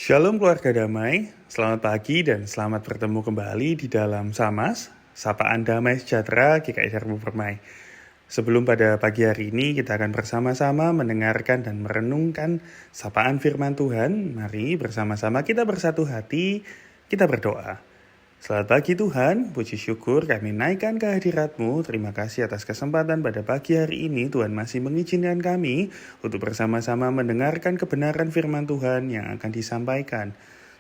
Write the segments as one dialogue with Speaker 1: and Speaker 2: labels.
Speaker 1: Shalom keluarga damai, selamat pagi dan selamat bertemu kembali di dalam Samas, Sapaan Damai Sejahtera GKI Darmo Permai. Sebelum pada pagi hari ini kita akan bersama-sama mendengarkan dan merenungkan sapaan firman Tuhan. Mari bersama-sama kita bersatu hati, kita berdoa. Selamat pagi Tuhan, puji syukur kami naikkan kehadirat-Mu. Terima kasih atas kesempatan pada pagi hari ini Tuhan masih mengizinkan kami untuk bersama-sama mendengarkan kebenaran firman Tuhan yang akan disampaikan.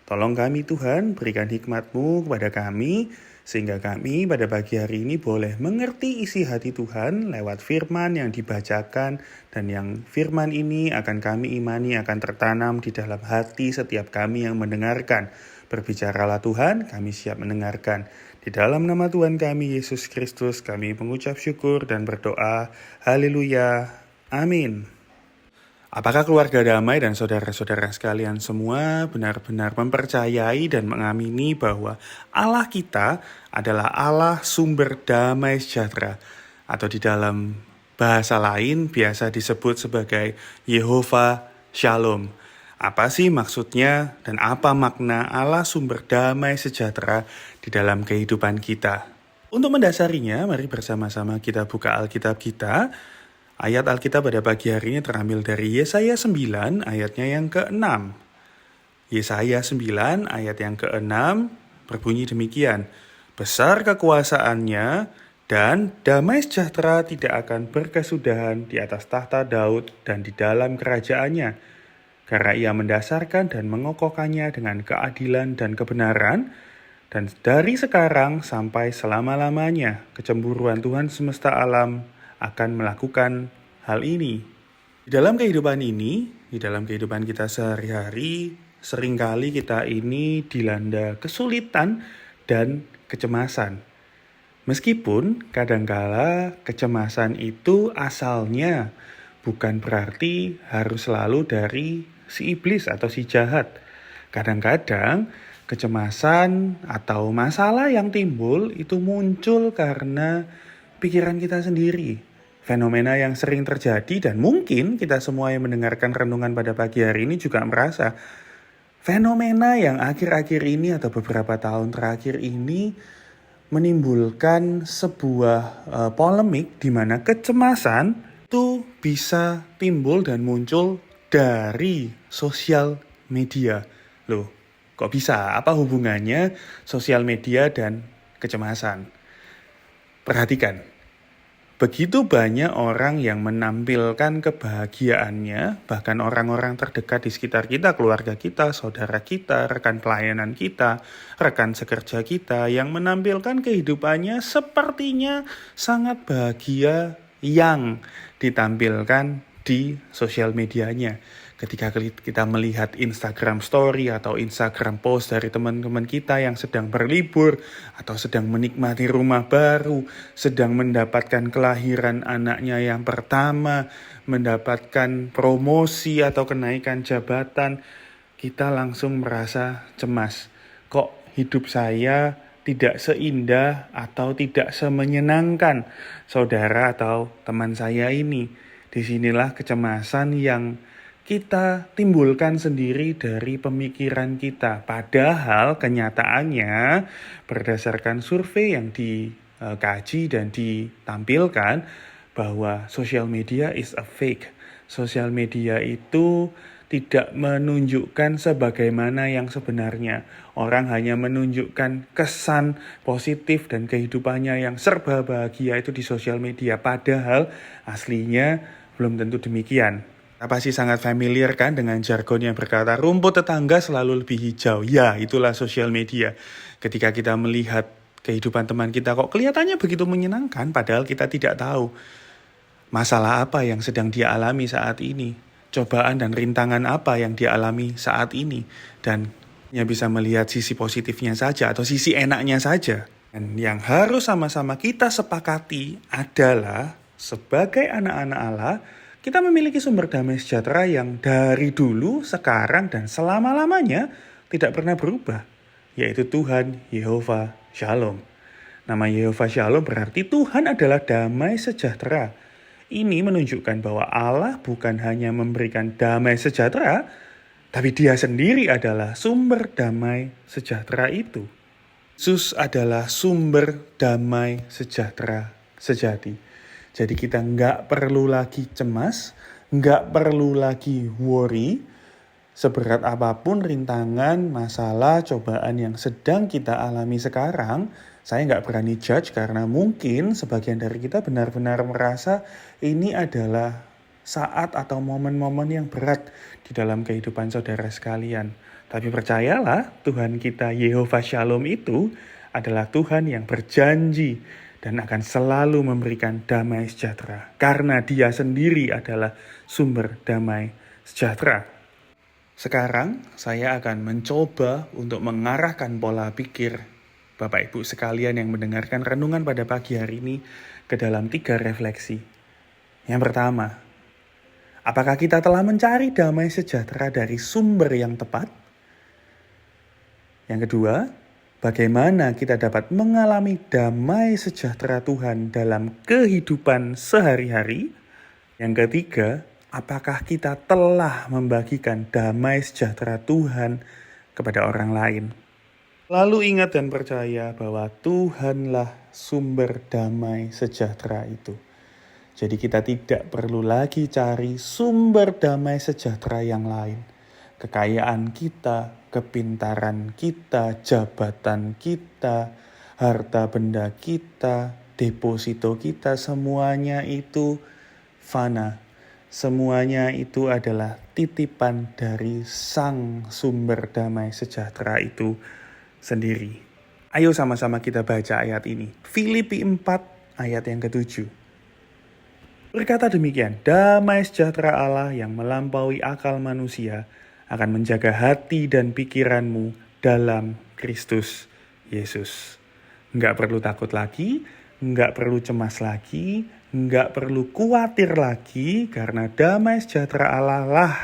Speaker 1: Tolong kami Tuhan, berikan hikmat-Mu kepada kami, sehingga kami pada pagi hari ini boleh mengerti isi hati Tuhan lewat firman yang dibacakan, dan yang firman ini akan kami imani akan tertanam di dalam hati setiap kami yang mendengarkan. Berbicaralah Tuhan, kami siap mendengarkan. Di dalam nama Tuhan kami, Yesus Kristus, kami mengucap syukur dan berdoa. Haleluya. Amin. Apakah keluarga damai dan saudara-saudara sekalian semua benar-benar mempercayai dan mengamini bahwa Allah kita adalah Allah sumber damai sejahtera, atau di dalam bahasa lain biasa disebut sebagai Yehova Shalom. Apa sih maksudnya dan apa makna Allah sumber damai sejahtera di dalam kehidupan kita? Untuk mendasarinya, mari bersama-sama kita buka Alkitab kita. Ayat Alkitab pada pagi hari ini terambil dari Yesaya 9 ayatnya yang ke-6. Yesaya 9 ayat yang ke-6 berbunyi demikian. Besar kekuasaannya dan damai sejahtera tidak akan berkesudahan di atas tahta Daud dan di dalam kerajaannya. Karena ia mendasarkan dan mengokohkannya dengan keadilan dan kebenaran, dan dari sekarang sampai selama-lamanya kecemburuan Tuhan semesta alam akan melakukan hal ini. Di dalam kehidupan ini, di dalam kehidupan kita sehari-hari, seringkali kita ini dilanda kesulitan dan kecemasan. Meskipun kadangkala kecemasan itu asalnya bukan berarti harus selalu dari si iblis atau si jahat. Kadang-kadang kecemasan atau masalah yang timbul itu muncul karena pikiran kita sendiri. Fenomena yang sering terjadi, dan mungkin kita semua yang mendengarkan renungan pada pagi hari ini juga merasa fenomena yang akhir-akhir ini atau beberapa tahun terakhir ini menimbulkan sebuah polemik di mana kecemasan itu bisa timbul dan muncul dari sosial media. Loh, kok bisa? Apa hubungannya sosial media dan kecemasan? Perhatikan, begitu banyak orang yang menampilkan kebahagiaannya, bahkan orang-orang terdekat di sekitar kita, keluarga kita, saudara kita, rekan pelayanan kita, rekan sekerja kita, yang menampilkan kehidupannya sepertinya sangat bahagia yang ditampilkan di sosial medianya. Ketika kita melihat Instagram story atau Instagram post dari teman-teman kita yang sedang berlibur atau sedang menikmati rumah baru, sedang mendapatkan kelahiran anaknya yang pertama, mendapatkan promosi atau kenaikan jabatan, kita langsung merasa cemas. Kok hidup saya tidak seindah atau tidak semenyenangkan saudara atau teman saya ini? Disinilah kecemasan yang kita timbulkan sendiri dari pemikiran kita. Padahal kenyataannya berdasarkan survei yang dikaji dan ditampilkan bahwa social media is a fake. Sosial media itu tidak menunjukkan sebagaimana yang sebenarnya. Orang hanya menunjukkan kesan positif dan kehidupannya yang serba bahagia itu di sosial media. Padahal aslinya belum tentu demikian. Kita pasti sangat familiar kan dengan jargon yang berkata rumput tetangga selalu lebih hijau. Ya, itulah sosial media. Ketika kita melihat kehidupan teman kita kok kelihatannya begitu menyenangkan, padahal kita tidak tahu masalah apa yang sedang dia alami saat ini, cobaan dan rintangan apa yang dia alami saat ini, dan hanya bisa melihat sisi positifnya saja atau sisi enaknya saja. Dan yang harus sama-sama kita sepakati adalah sebagai anak-anak Allah, kita memiliki sumber damai sejahtera yang dari dulu, sekarang, dan selama-lamanya tidak pernah berubah, yaitu Tuhan Yehova Shalom. Nama Yehova Shalom berarti Tuhan adalah damai sejahtera. Ini menunjukkan bahwa Allah bukan hanya memberikan damai sejahtera, Tapi dia sendiri adalah sumber damai sejahtera itu. Yesus adalah sumber damai sejahtera sejati. Jadi kita nggak perlu lagi cemas, nggak perlu lagi worry, seberat apapun rintangan, masalah, cobaan yang sedang kita alami sekarang, saya nggak berani judge karena mungkin sebagian dari kita benar-benar merasa ini adalah saat atau momen-momen yang berat di dalam kehidupan saudara sekalian. Tapi percayalah, Tuhan kita Yehova Shalom itu adalah Tuhan yang berjanji dan akan selalu memberikan damai sejahtera. Karena dia sendiri adalah sumber damai sejahtera. Sekarang saya akan mencoba untuk mengarahkan pola pikir Bapak Ibu sekalian yang mendengarkan renungan pada pagi hari ini ke dalam 3 refleksi. Yang pertama, apakah kita telah mencari damai sejahtera dari sumber yang tepat? Yang kedua, bagaimana kita dapat mengalami damai sejahtera Tuhan dalam kehidupan sehari-hari? Yang ketiga, apakah kita telah membagikan damai sejahtera Tuhan kepada orang lain? Lalu ingat dan percaya bahwa Tuhanlah sumber damai sejahtera itu. Jadi kita tidak perlu lagi cari sumber damai sejahtera yang lain. Kekayaan kita, kepintaran kita, jabatan kita, harta benda kita, deposito kita, semuanya itu fana. Semuanya itu adalah titipan dari sang sumber damai sejahtera itu sendiri. Ayo sama-sama kita baca ayat ini. Filipi 4 ayat yang ke-7. Berkata demikian, damai sejahtera Allah yang melampaui akal manusia akan menjaga hati dan pikiranmu dalam Kristus Yesus. Enggak perlu takut lagi, enggak perlu cemas lagi, enggak perlu khawatir lagi, karena damai sejahtera Allah lah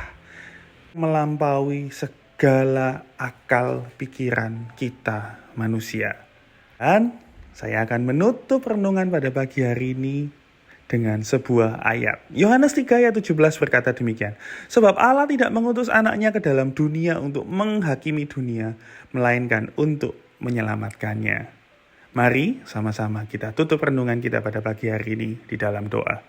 Speaker 1: melampaui segala akal pikiran kita manusia. Dan saya akan menutup renungan pada pagi hari ini dengan sebuah ayat. Yohanes 3 ayat 17 berkata demikian. Sebab Allah tidak mengutus anaknya ke dalam dunia untuk menghakimi dunia, melainkan untuk menyelamatkannya. Mari sama-sama kita tutup renungan kita pada pagi hari ini di dalam doa.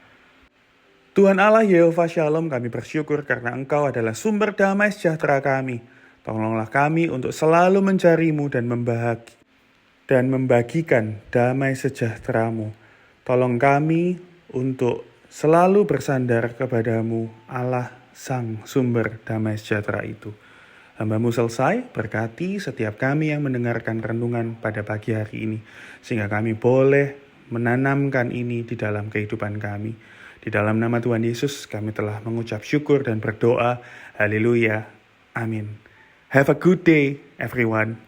Speaker 1: Tuhan Allah Yehova Shalom, kami bersyukur karena Engkau adalah sumber damai sejahtera kami. Tolonglah kami untuk selalu mencari-Mu dan membagikan damai sejahtera-Mu. Tolong kami untuk selalu bersandar kepada-Mu, Allah Sang Sumber Damai Sejahtera itu. Hamba-Mu selesai, berkati setiap kami yang mendengarkan renungan pada pagi hari ini, sehingga kami boleh menanamkan ini di dalam kehidupan kami. Di dalam nama Tuhan Yesus, kami telah mengucap syukur dan berdoa. Haleluya. Amin. Have a good day, everyone.